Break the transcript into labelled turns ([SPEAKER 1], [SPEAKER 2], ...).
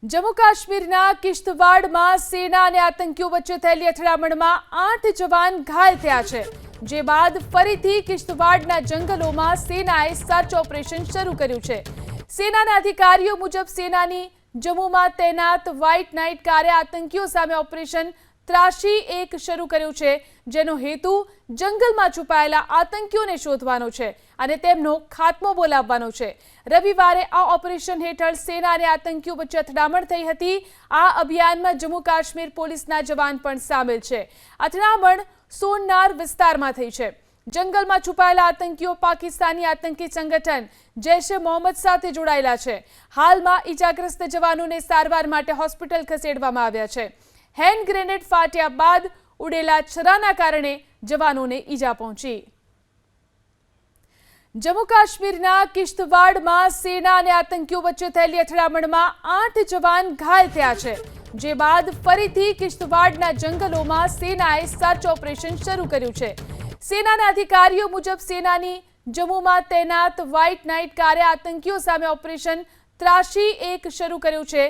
[SPEAKER 1] जम्मू काश्मीरना किश्तवाड़માં સેના અને આતંકીઓ વચ્ચે થયેલી અથડામણમાં 8 જવાન ઘાયલ થયા છે। જે બાદ ફરીથી કિશ્તવાડના જંગલોમાં સેનાએ સર્ચ ઓપરેશન શરૂ કર્યું છે। સેનાના અધિકારીઓ મુજબ સેનાની જમ્મુમાં તૈનાત વ્હાઇટ નાઇટ કારે આતંકીઓ સામે ઓપરેશન ત્રાસી એક શરૂ કર્યું છે, જેનો હેતુ જંગલમાં છુપાયેલા આતંકીઓને શોધવાનો છે અને તેમનો ખાત્મો બોલાવવાનો છે। રવિવારે આ ઓપરેશન હેઠળ સેના અને આતંકીઓ વચ્ચે અથડામણ થઈ હતી। આ અભિયાનમાં જમ્મુ કાશ્મીર પોલીસના જવાન પણ સામેલ છે। અથડામણ સોનનાર વિસ્તારમાં થઈ છે। જંગલમાં છુપાયેલા આતંકીઓ પાકિસ્તાની આતંકી સંગઠન જૈશ-એ-મોહમ્મદ સાથે જોડાયેલા છે। હાલમાં ઈજાગ્રસ્ત જવાનોને સારવાર માટે હોસ્પિટલ ખસેડવામાં આવ્યા છે। હેન્ડ ગ્રેનેડ ફાટ્યા બાદ ઉડેલા છરાના કારણે જવાનોને ઈજા પહોંચી। જમ્મુ કાશ્મીરના કિશ્તવાડમાં સેના અને આતંકીઓ વચ્ચે થયેલી અથડામણમાં 8 જવાન ઘાયલ થયા છે। જે બાદ ફરીથી કિશ્તવાડના જંગલોમાં સેનાએ સર્ચ ઓપરેશન શરૂ કર્યું છે। સેનાના અધિકારીઓ મુજબ સેનાની જમ્મુમાં તૈનાત વ્હાઇટ નાઇટ કારે આતંકીઓ સામે ઓપરેશન ત્રાસી એક શરૂ કર્યું છે,